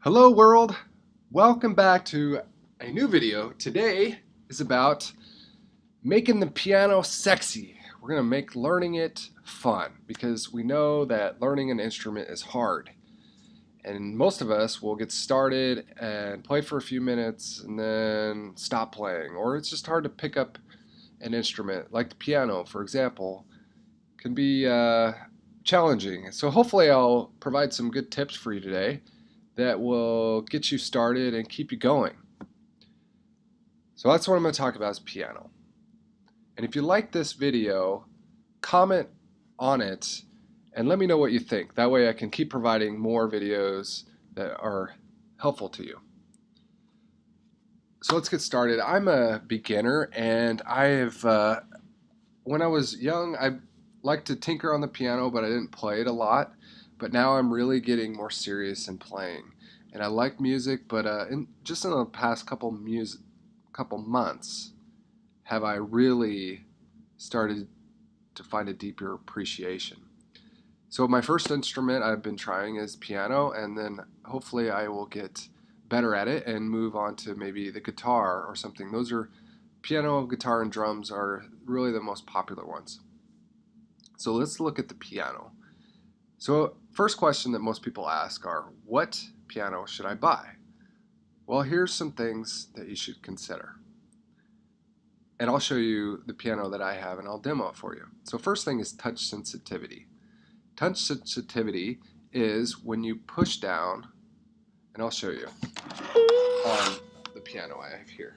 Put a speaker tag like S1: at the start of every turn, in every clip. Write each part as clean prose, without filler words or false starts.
S1: Hello world, welcome back to a new video. Today is about making the piano sexy. We're going to make learning it fun because we know that learning an instrument is hard. And most of us will get started and play for a few minutes and then stop playing. Or it's just hard to pick up an instrument like the piano, for example, can be challenging. So hopefully I'll provide some good tips for you today that will get you started and keep you going. So that's what I'm going to talk about is piano. And if you like this video, comment on it and let me know what you think. That way I can keep providing more videos that are helpful to you. So let's get started. I'm a beginner and when I was young, I liked to tinker on the piano, but I didn't play it a lot. But now I'm really getting more serious in playing. And I like music, but just in the past couple months, have I really started to find a deeper appreciation. So my first instrument I've been trying is piano, and then hopefully I will get better at it and move on to maybe the guitar or something. Those are piano, guitar, and drums are really the most popular ones. So let's look at the piano. So first question that most people ask are, what piano should I buy? Well, here's some things that you should consider. And I'll show you the piano that I have and I'll demo it for you. So first thing is touch sensitivity. Touch sensitivity is when you push down, and I'll show you on the piano I have here.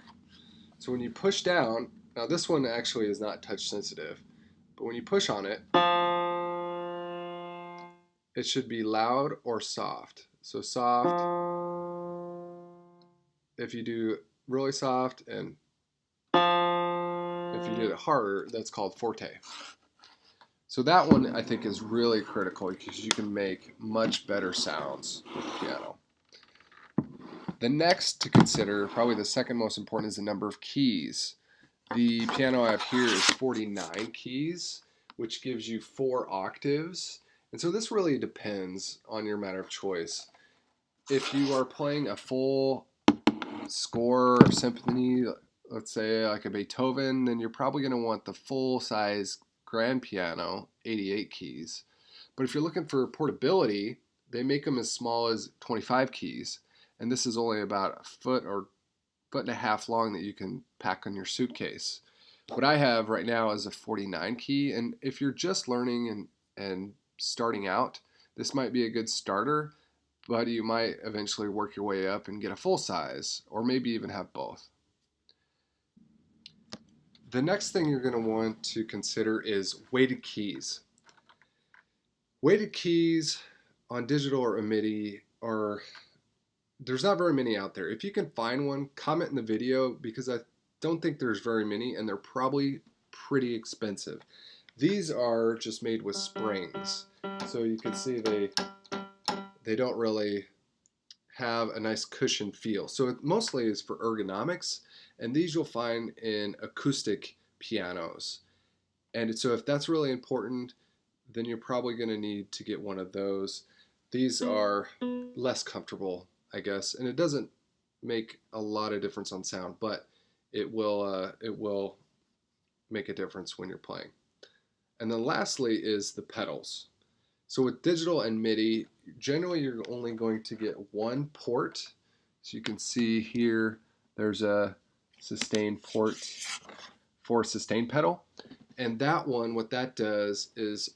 S1: So when you push down, now this one actually is not touch sensitive, but when you push on it, it should be loud or soft. So soft, if you do really soft, and if you did it harder, that's called Forte. So that one I think is really critical because you can make much better sounds with the piano. The next to consider, probably the second most important, is the number of keys. The piano I have here is 49 keys, which gives you 4 octaves. And so this really depends on your matter of choice. If you are playing a full score or symphony, let's say like a Beethoven, then you're probably going to want the full size grand piano, 88 keys. But if you're looking for portability, they make them as small as 25 keys. And this is only about a foot or foot and a half long that you can pack on your suitcase. What I have right now is a 49 key, and if you're just learning and starting out, this might be a good starter, but you might eventually work your way up and get a full size, or maybe even have both. The next thing you're going to want to consider is weighted keys. Weighted keys on digital or Midi there's not very many out there. If you can find one, comment in the video because I don't think there's very many and they're probably pretty expensive. These are just made with springs. So you can see they don't really have a nice cushion feel. So it mostly is for ergonomics, and these you'll find in acoustic pianos. And so if that's really important, then you're probably going to need to get one of those. These are less comfortable, I guess, and it doesn't make a lot of difference on sound, but it will make a difference when you're playing. And then lastly is the pedals. So with digital and Midi, generally you're only going to get one port. So you can see here there's a sustain port for sustain pedal. And that one, what that does is,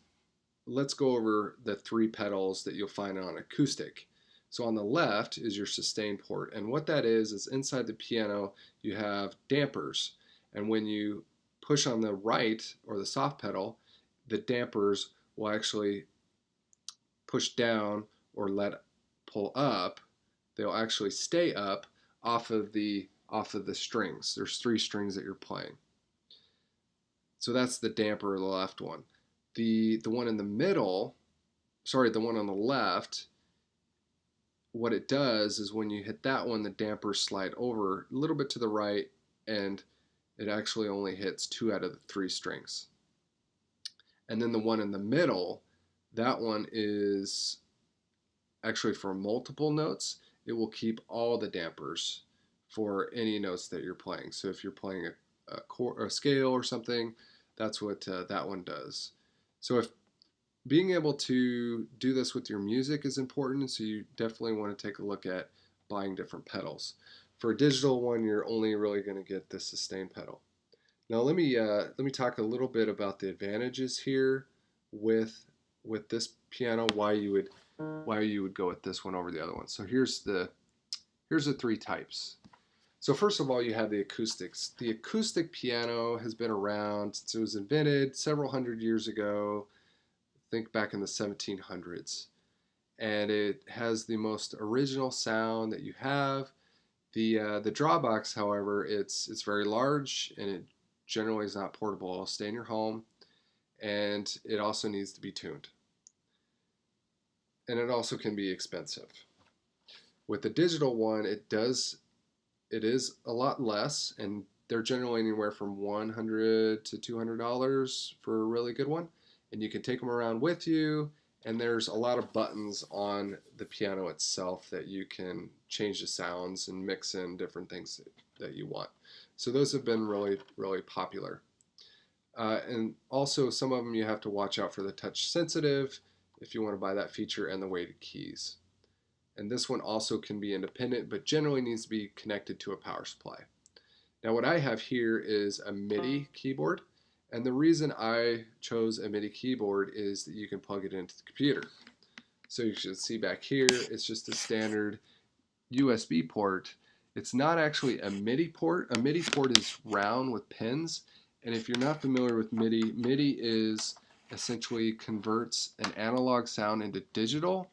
S1: let's go over the 3 pedals that you'll find on acoustic. So on the left is your sustain port, and what that is inside the piano you have dampers, and when you push on the right or the soft pedal, the dampers will actually push down or pull up. They'll actually stay up off of the strings. There's 3 strings that you're playing. So that's the damper, the left one. The one in the middle, sorry, the one on the left, what it does is when you hit that one, the dampers slide over a little bit to the right, and it actually only hits 2 out of the 3 strings. And then the one in the middle, that one is actually for multiple notes. it will keep all the dampers for any notes that you're playing. So if you're playing a scale or something, that's what that one does. So if being able to do this with your music is important, so you definitely want to take a look at buying different pedals. For a digital one, you're only really going to get the sustain pedal. Now let me talk a little bit about the advantages here with this piano, why you would go with this one over the other one. So here's the three types. So first of all, you have the acoustics. The acoustic piano has been around since it was invented several hundred years ago. Think back in the 1700s. And it has the most original sound that you have. The drawbacks, however, it's very large and it generally is not portable. It'll stay in your home, and it also needs to be tuned. And it also can be expensive. With the digital one, it is a lot less, and they're generally anywhere from $100 to $200 for a really good one. And you can take them around with you, and there's a lot of buttons on the piano itself that you can change the sounds and mix in different things that you want. So those have been really, really popular. And also some of them you have to watch out for the touch sensitive if you want to buy that feature, and the weighted keys. And this one also can be independent, but generally needs to be connected to a power supply. Now what I have here is a Midi keyboard. And the reason I chose a Midi keyboard is that you can plug it into the computer. So you should see back here, it's just a standard USB port. It's not actually a Midi port. A Midi port is round with pins. And if you're not familiar with Midi, Midi is essentially converts an analog sound into digital.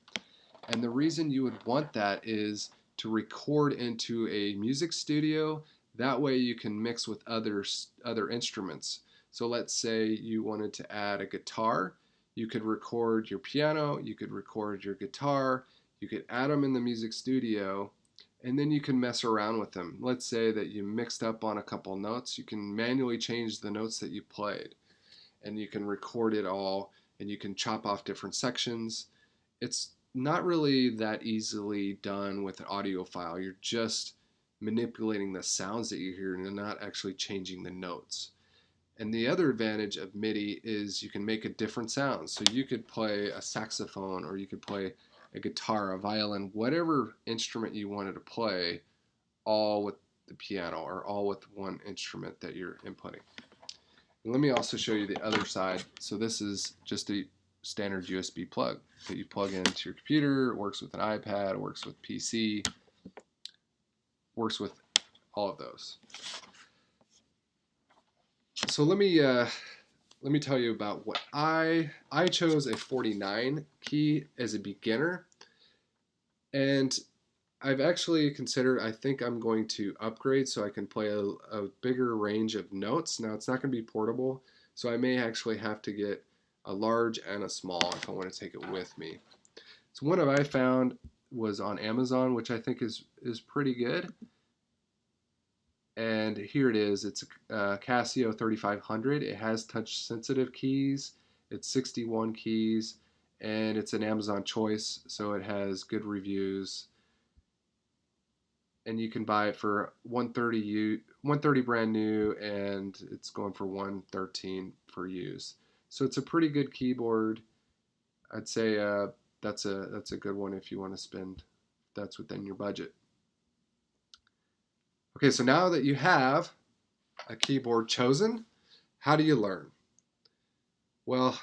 S1: And the reason you would want that is to record into a music studio. That way you can mix with other instruments. So let's say you wanted to add a guitar, you could record your piano, you could record your guitar, you could add them in the music studio, and then you can mess around with them. Let's say that you mixed up on a couple notes, you can manually change the notes that you played, and you can record it all, and you can chop off different sections. It's not really that easily done with an audio file. You're just manipulating the sounds that you hear and you're not actually changing the notes. And the other advantage of Midi is you can make a different sound. So you could play a saxophone, or you could play a guitar, a violin, whatever instrument you wanted to play, all with the piano, or all with one instrument that you're inputting. And let me also show you the other side. So this is just a standard USB plug that you plug into your computer. It works with an iPad, it works with PC, works with all of those. So let me tell you about what I chose a 49 key as a beginner, and I've actually considered, I think I'm going to upgrade so I can play a bigger range of notes. Now it's not going to be portable, so I may actually have to get a large and a small if I want to take it with me. So one I found was on Amazon, which I think is pretty good. And here it is. It's a Casio 3500. It has touch sensitive keys. It's 61 keys, and it's an Amazon choice, so it has good reviews. And you can buy it for $130 brand new, and it's going for $113 for used. So it's a pretty good keyboard. I'd say that's a good one if you want to spend. That's within your budget. Okay, so now that you have a keyboard chosen, how do you learn? Well,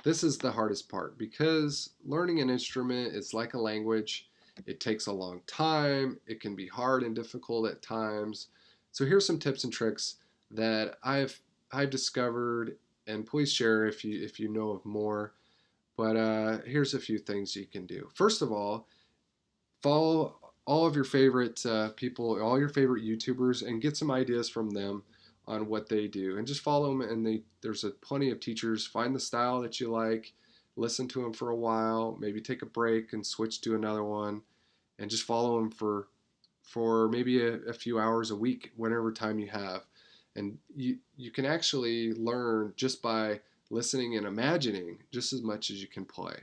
S1: this is the hardest part, because learning an instrument is like a language. It takes a long time. It can be hard and difficult at times. So here's some tips and tricks that I've discovered, and please share if you know of more. But here's a few things you can do. First of all, follow all of your favorite people, all your favorite YouTubers, and get some ideas from them on what they do. And just follow them, and there's plenty of teachers. Find the style that you like, listen to them for a while, maybe take a break and switch to another one, and just follow them for maybe a few hours a week, whatever time you have. And you can actually learn just by listening and imagining just as much as you can play.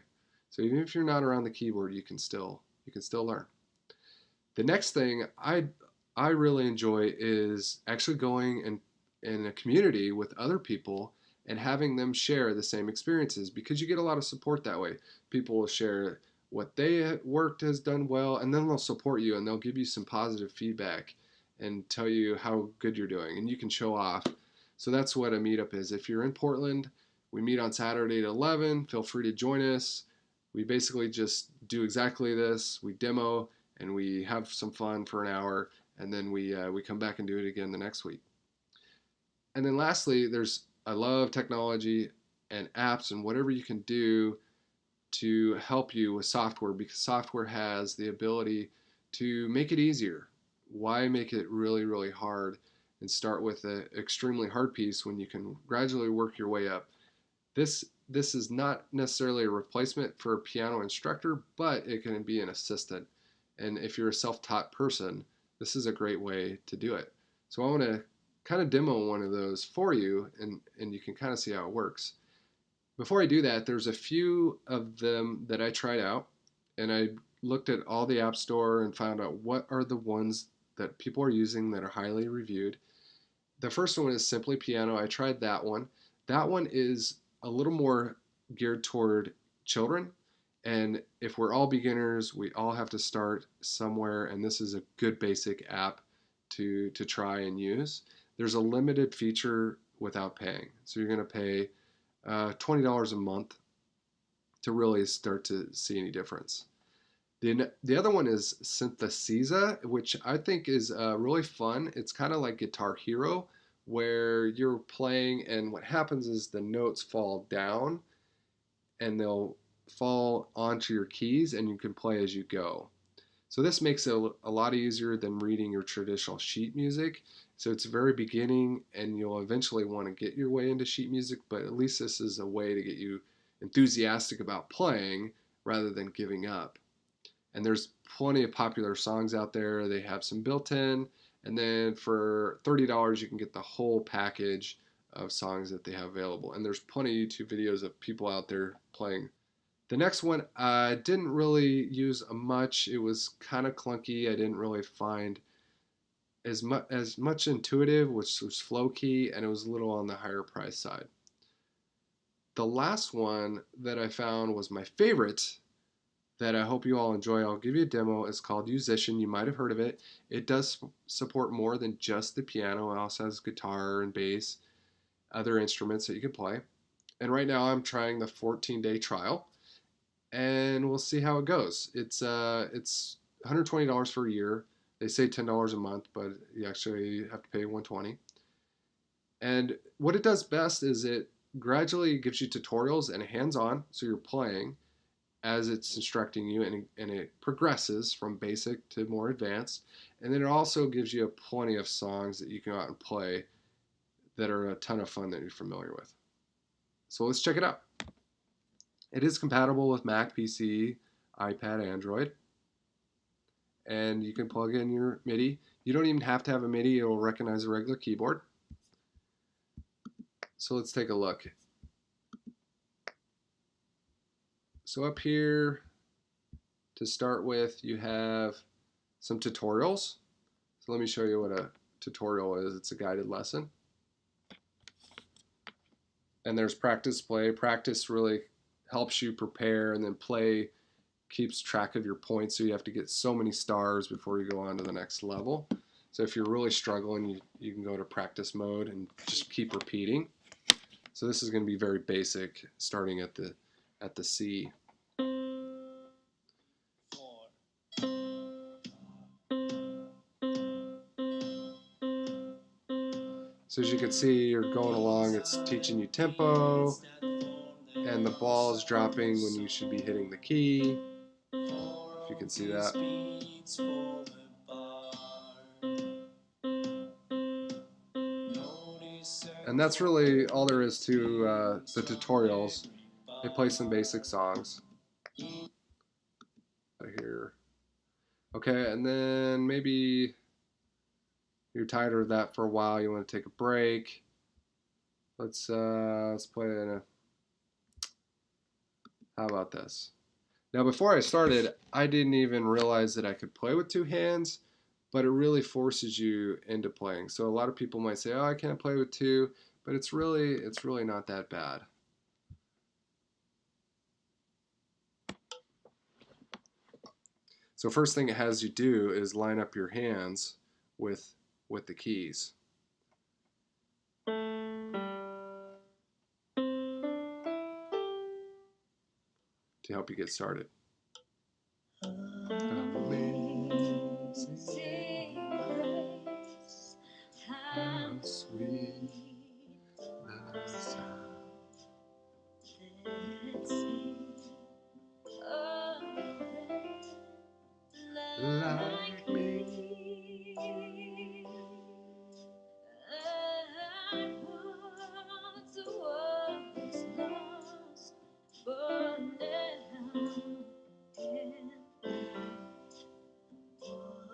S1: So even if you're not around the keyboard, you can still learn. The next thing I really enjoy is actually going in a community with other people and having them share the same experiences, because you get a lot of support that way. People will share what they worked has done well, and then they'll support you and they'll give you some positive feedback and tell you how good you're doing, and you can show off. So that's what a meetup is. If you're in Portland, we meet on Saturday at 11. Feel free to join us. We basically just do exactly this. We demo and we have some fun for an hour, and then we come back and do it again the next week. And then lastly, I love technology and apps and whatever you can do to help you with software, because software has the ability to make it easier. Why make it really, really hard and start with an extremely hard piece when you can gradually work your way up? This is not necessarily a replacement for a piano instructor, but it can be an assistant. And if you're a self-taught person, this is a great way to do it. So I want to kind of demo one of those for you, and you can kind of see how it works. Before I do that, there's a few of them that I tried out, and I looked at all the App Store and found out what are the ones that people are using that are highly reviewed. The first one is Simply Piano. I tried that one. That one is a little more geared toward children. And if we're all beginners, we all have to start somewhere, and this is a good basic app to try and use. There's a limited feature without paying. So you're going to pay $20 a month to really start to see any difference. The other one is Synthesiza, which I think is really fun. It's kind of like Guitar Hero, where you're playing and what happens is the notes fall down and they'll fall onto your keys and you can play as you go. So this makes it a lot easier than reading your traditional sheet music. So it's very beginning, and you'll eventually want to get your way into sheet music, but at least this is a way to get you enthusiastic about playing rather than giving up. And there's plenty of popular songs out there. They have some built in, and then for $30 you can get the whole package of songs that they have available. And there's plenty of YouTube videos of people out there playing. The next one I didn't really use much. It was kind of clunky. I didn't really find as much intuitive, which was Flow Key, and it was a little on the higher price side. The last one that I found was my favorite, that I hope you all enjoy. I'll give you a demo. It's called Musician. You might have heard of it. It does support more than just the piano. It also has guitar and bass, other instruments that you can play. And right now I'm trying the 14-day trial, and we'll see how it goes. It's $120 for a year. They say $10 a month, but you actually have to pay $120. And what it does best is it gradually gives you tutorials and hands-on, so you're playing as it's instructing you, and it progresses from basic to more advanced. And then it also gives you plenty of songs that you can go out and play that are a ton of fun that you're familiar with. So let's check it out. It is compatible with Mac, PC, iPad, Android. And you can plug in your Midi. You don't even have to have a Midi. It will recognize a regular keyboard. So let's take a look. So up here, to start with, you have some tutorials. So let me show you what a tutorial is. It's a guided lesson. And there's practice, play. Practice really helps you prepare, and then play keeps track of your points, so you have to get so many stars before you go on to the next level. So if you're really struggling, you can go to practice mode and just keep repeating. So this is going to be very basic, starting at the C. So as you can see, you're going along, it's teaching you tempo, and the ball is dropping when you should be hitting the key. If you can see that. And that's really all there is to the tutorials. They play some basic songs. Here. Okay, and then maybe you're tired of that for a while, you want to take a break. Let's play in a, how about this? Now before I started, I didn't even realize that I could play with two hands, but it really forces you into playing. So a lot of people might say, "Oh, I can't play with two," but it's really not that bad. So first thing it has you do is line up your hands with the keys to help you get started. Amazing grace, how sweet the sound that saved a wretch like me. I once was lost, but now am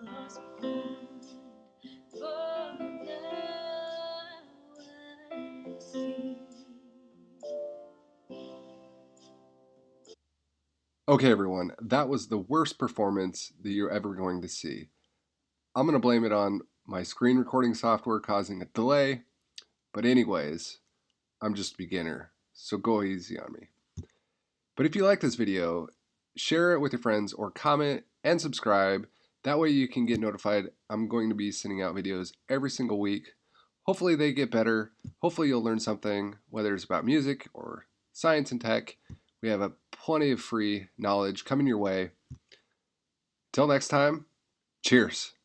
S1: was blind, but now I see. Okay, everyone, that was the worst performance that you're ever going to see. I'm going to blame it on my screen recording software causing a delay, but anyways, I'm just a beginner, so go easy on me. But if you like this video, share it with your friends or comment and subscribe. That way you can get notified. I'm going to be sending out videos every single week. Hopefully they get better. Hopefully you'll learn something, whether it's about music or science and tech. We have plenty of free knowledge coming your way. Till next time, cheers.